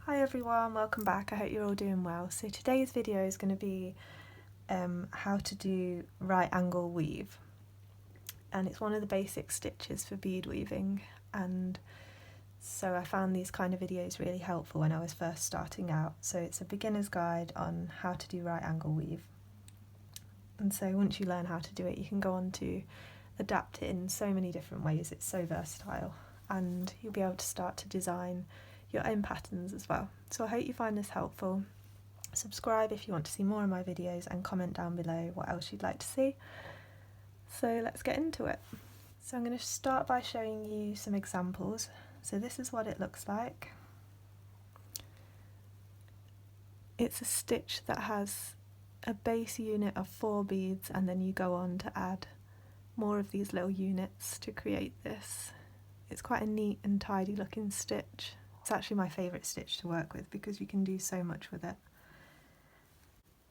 Hi everyone, welcome back. I hope you're all doing well. So today's video is going to be how to do right angle weave, and it's one of the basic stitches for bead weaving, and so I found these kind of videos really helpful when I was first starting out. So it's a beginner's guide on how to do right angle weave, and so once you learn how to do it you can go on to adapt it in so many different ways. It's so versatile and you'll be able to start to design your own patterns as well. So I hope you find this helpful. Subscribe if you want to see more of my videos and comment down below what else you'd like to see. So let's get into it. So I'm going to start by showing you some examples. So this is what it looks like. It's a stitch that has a base unit of 4 beads and then you go on to add more of these little units to create this. It's quite a neat and tidy looking stitch. It's actually my favourite stitch to work with because you can do so much with it.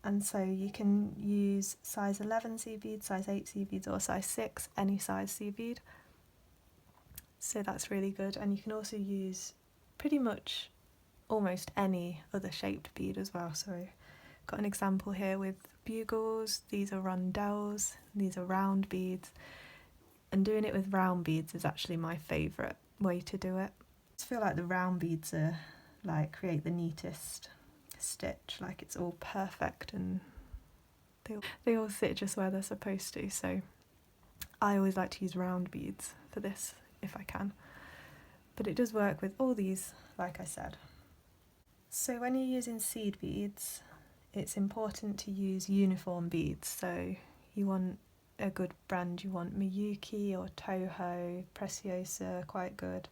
And so you can use size 11 seed beads, size 8 seed beads or size 6, any size seed bead. So that's really good, and you can also use pretty much almost any other shaped bead as well. So I've got an example here with bugles, these are rondelles, these are round beads, and doing it with round beads is actually my favourite way to do it. I feel like the round beads are create the neatest stitch, like it's all perfect and they all sit just where they're supposed to, so I always like to use round beads for this if I can, but it does work with all these, like I said. So when you're using seed beads, it's important to use uniform beads. So you want a good brand, you want Miyuki or Toho, Preciosa, quite good.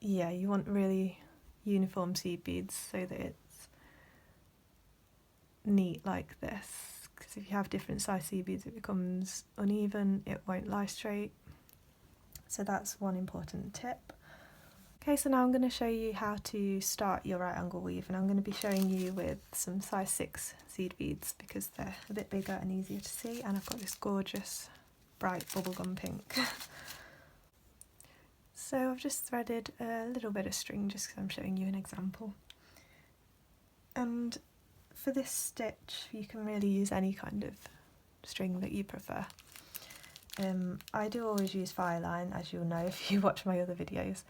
Yeah, you want really uniform seed beads so that it's neat like this, because if you have different size seed beads it becomes uneven, it won't lie straight. So that's one important tip. Okay, so now I'm going to show you how to start your right angle weave, and I'm going to be showing you with some size 6 seed beads because they're a bit bigger and easier to see, and I've got this gorgeous bright bubblegum pink. So I've just threaded a little bit of string just because I'm showing you an example. And for this stitch you can really use any kind of string that you prefer. I do always use fireline, as you'll know if you watch my other videos,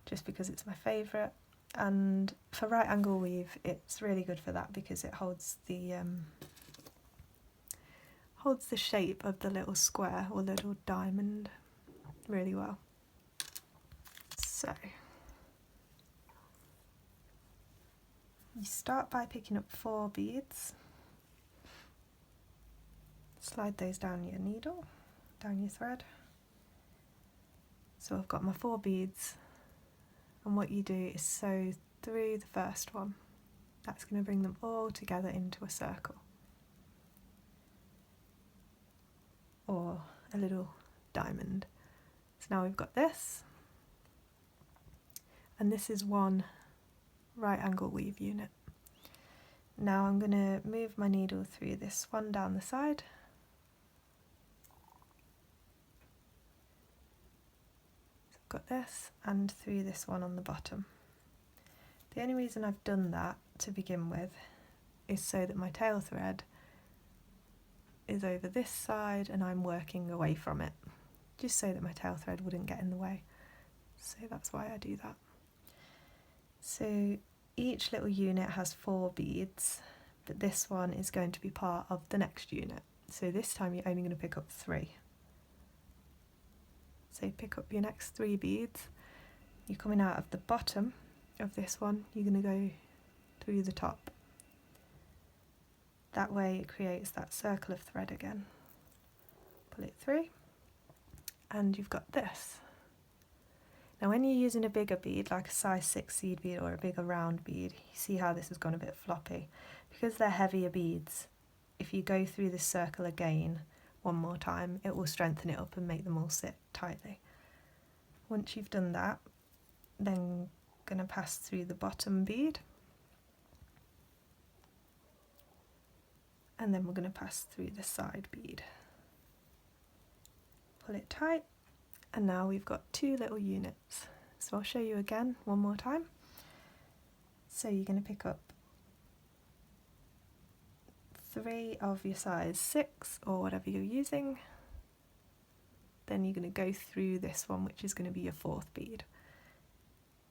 just because it's my favourite, and for right angle weave it's really good for that because it holds the shape of the little square or little diamond really well. So you start by picking up 4 beads, slide those down your needle, down your thread. So I've got my 4 beads, and what you do is sew through the first one. That's going to bring them all together into a circle, or a little diamond. So now we've got this, and this is one right angle weave unit. Now I'm going to move my needle through this one down the side, so I've got this, and through this one on the bottom. The only reason I've done that to begin with is so that my tail thread is over this side and I'm working away from it, just so that my tail thread wouldn't get in the way. So that's why I do that. So each little unit has 4 beads, but this one is going to be part of the next unit. So this time you're only going to pick up 3. So pick up your next 3 beads. You're coming out of the bottom of this one, you're going to go through the top. That way it creates that circle of thread again. Pull it through, and you've got this. Now when you're using a bigger bead, like a size 6 seed bead or a bigger round bead, you see how this has gone a bit floppy. Because they're heavier beads, if you go through this circle again one more time, it will strengthen it up and make them all sit tightly. Once you've done that, then going to pass through the bottom bead, and then we're going to pass through the side bead. Pull it tight, and now we've got 2 little units So I'll show you again one more time. So you're going to pick up 3 of your size 6 or whatever you're using. Then you're going to go through this one, which is going to be your 4th bead.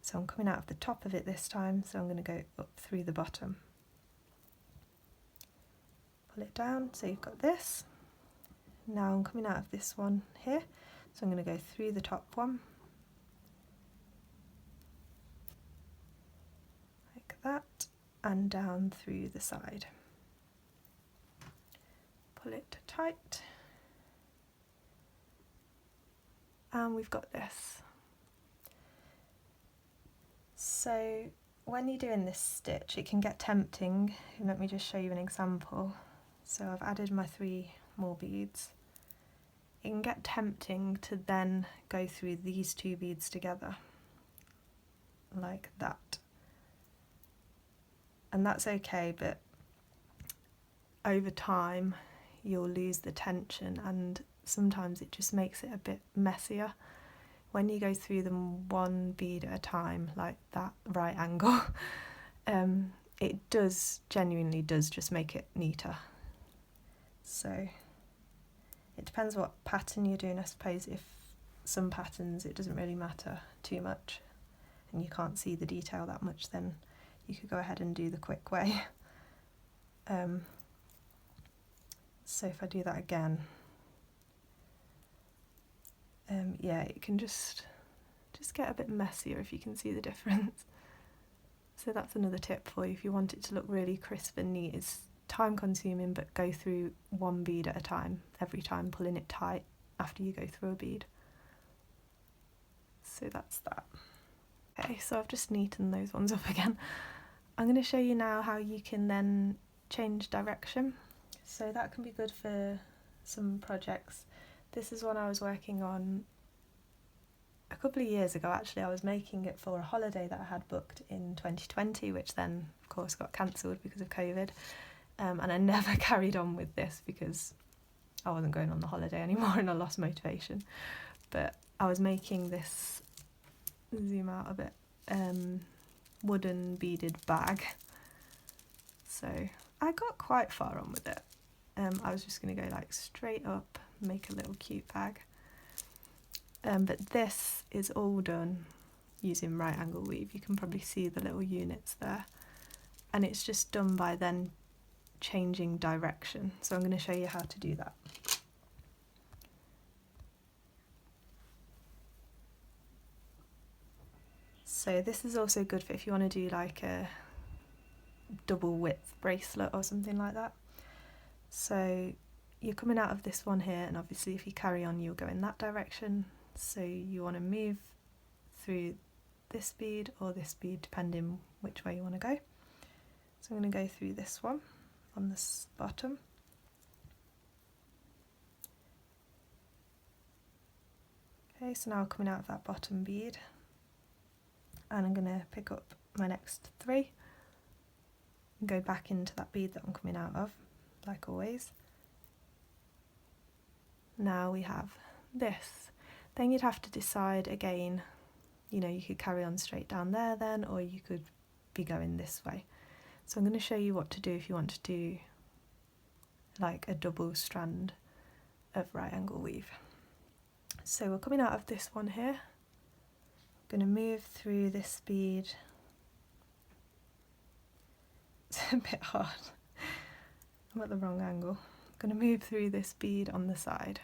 So I'm coming out of the top of it this time, so I'm going to go up through the bottom. Pull it down, so you've got this. Now I'm coming out of this one here, so I'm going to go through the top one, like that, and down through the side. Pull it tight, and we've got this. So when you're doing this stitch, it can get tempting. Let me just show you an example. So I've added my 3 more beads. It can get tempting to then go through these 2 beads together, like that. And that's okay, but over time you'll lose the tension, and sometimes it just makes it a bit messier. When you go through them 1 bead at a time, like that right angle, it genuinely does just make it neater. So it depends what pattern you're doing. I suppose if some patterns it doesn't really matter too much and you can't see the detail that much, then you could go ahead and do the quick way. So if I do that again, yeah, it can just get a bit messier if you can see the difference. So that's another tip for you if you want it to look really crisp and neat. It's time consuming, but go through 1 bead at a time, every time pulling it tight after you go through a bead. So that's that. Okay, so I've just neatened those ones up again. I'm going to show you now how you can then change direction. So that can be good for some projects. This is one I was working on a couple of years ago actually. I was making it for a holiday that I had booked in 2020, which then of course got cancelled because of COVID. And I never carried on with this because I wasn't going on the holiday anymore and I lost motivation. But I was making this, zoom out a bit, wooden beaded bag. So I got quite far on with it. I was just going to go like straight up, make a little cute bag. But this is all done using right angle weave. You can probably see the little units there. And it's just done by then changing direction. So I'm going to show you how to do that. So this is also good for if you want to do like a double width bracelet or something like that. So you're coming out of this one here, and obviously if you carry on you'll go in that direction. So you want to move through this bead or this bead depending which way you want to go. So I'm going to go through this one on this bottom. Okay, so now coming out of that bottom bead, and I'm going to pick up my next 3 and go back into that bead that I'm coming out of, like always. Now we have this. Then you'd have to decide again, you know, you could carry on straight down there then, or you could be going this way. So I'm going to show you what to do if you want to do like a double strand of right angle weave. So we're coming out of this one here. I'm going to move through this bead. It's a bit hard. I'm at the wrong angle. I'm going to move through this bead on the side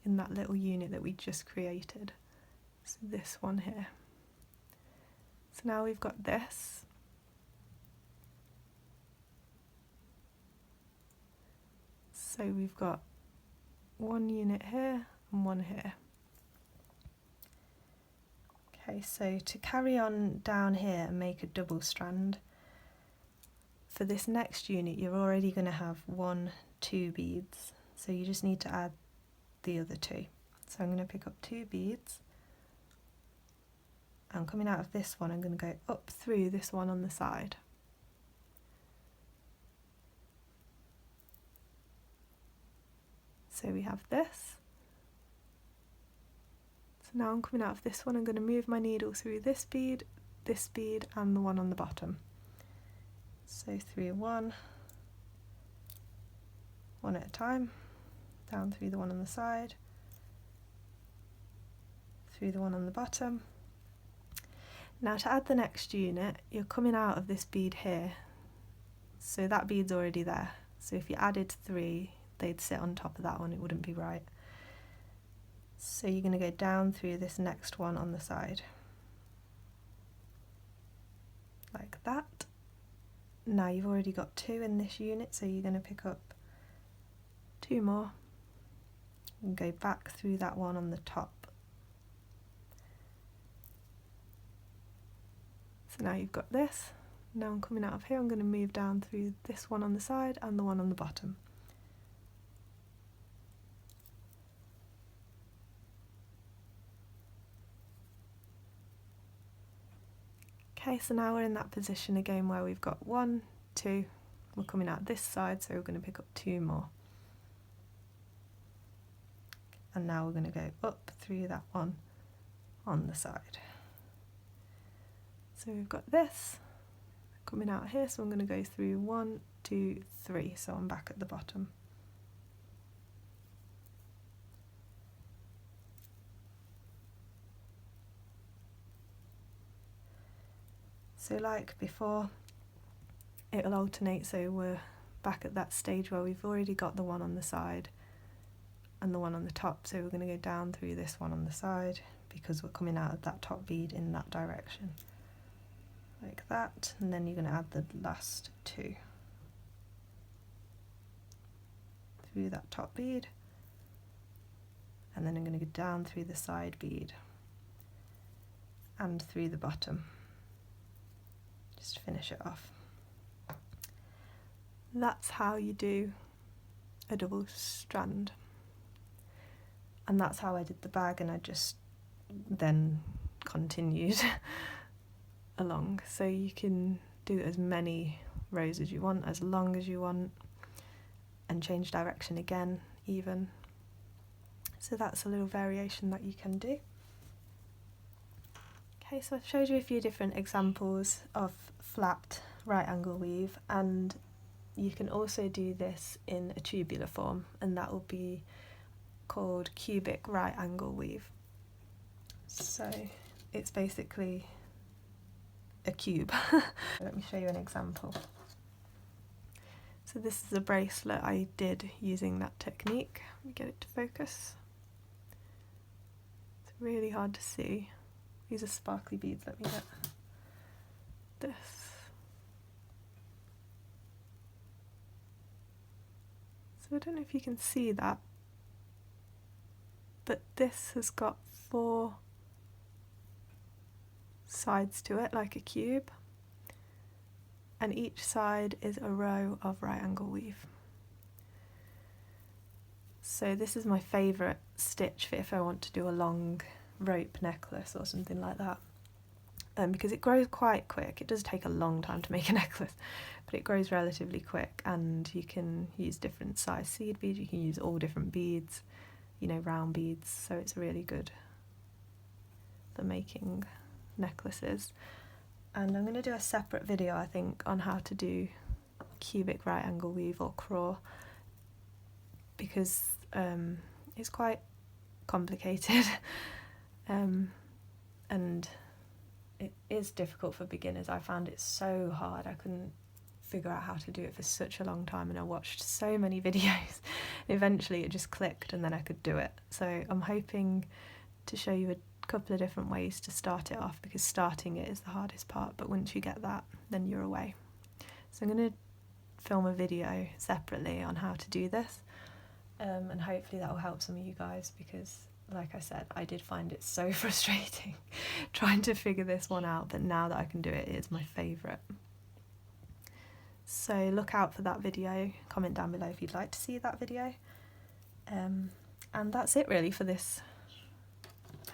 in that little unit that we just created. So this one here. So now we've got this. So we've got 1 unit here and 1 here. Okay, so to carry on down here and make a double strand, for this next unit you're already going to have 1, 2 beads, so you just need to add the other 2. So I'm going to pick up 2 beads, and coming out of this one I'm going to go up through this one on the side. So we have this. So Now I'm coming out of this one, I'm going to move my needle through this bead, and the one on the bottom. So through one at a time, down through the one on the side, through the one on the bottom. Now to add the next unit, you're coming out of this bead here, so that bead's already there. So if you added 3, they'd sit on top of that one, it wouldn't be right. So you're going to go down through this next one on the side, like that. Now you've already got 2 in this unit, so you're going to pick up 2 more and go back through that one on the top. So now you've got this. Now I'm coming out of here, I'm going to move down through this one on the side and the one on the bottom. Okay, so now we're in that position again where we've got 1, 2, we're coming out this side, so we're going to pick up 2 more. And now we're going to go up through that one on the side. So we've got this coming out here, so I'm going to go through 1, 2, 3, so I'm back at the bottom. So like before, it'll alternate, so we're back at that stage where we've already got the one on the side and the one on the top, so we're going to go down through this one on the side because we're coming out of that top bead in that direction, like that, and then you're going to add the last 2 through that top bead, and then I'm going to go down through the side bead and through the bottom. Just finish it off. That's how you do a double strand, and that's how I did the bag, and I just then continued along. So you can do as many rows as you want, as long as you want, and change direction again even. So that's a little variation that you can do. Okay, so I've showed you a few different examples of flat right angle weave, and you can also do this in a tubular form, and that will be called cubic right angle weave. So it's basically a cube. Let me show you an example. So this is a bracelet I did using that technique. Let me get it to focus. It's really hard to see. These are sparkly beads. Let me get this. So I don't know if you can see that, but this has got 4 sides to it, like a cube, and each side is a row of right angle weave. So this is my favourite stitch for if I want to do a long rope necklace or something like that, because it grows quite quick. It does take a long time to make a necklace, but it grows relatively quick, and you can use different size seed beads, you can use all different beads, you know, round beads, so it's really good for making necklaces. And I'm going to do a separate video, I think, on how to do cubic right angle weave or craw, because it's quite complicated and it is difficult for beginners. I found it so hard. I couldn't figure out how to do it for such a long time, and I watched so many videos. Eventually it just clicked and then I could do it. So I'm hoping to show you a couple of different ways to start it off, because starting it is the hardest part, but once you get that, then you're away. So I'm going to film a video separately on how to do this, and hopefully that will help some of you guys, because like I said, I did find it so frustrating trying to figure this one out, but now that I can do it, it is my favourite. So look out for that video, comment down below if you'd like to see that video, and that's it really for this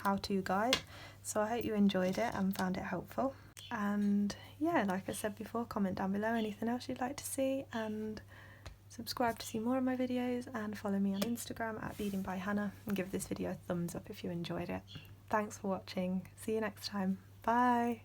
how-to guide. So I hope you enjoyed it and found it helpful, and yeah, like I said before, comment down below anything else you'd like to see, and subscribe to see more of my videos, and follow me on Instagram at Beading by Hannah, and give this video a thumbs up if you enjoyed it. Thanks for watching. See you next time. Bye.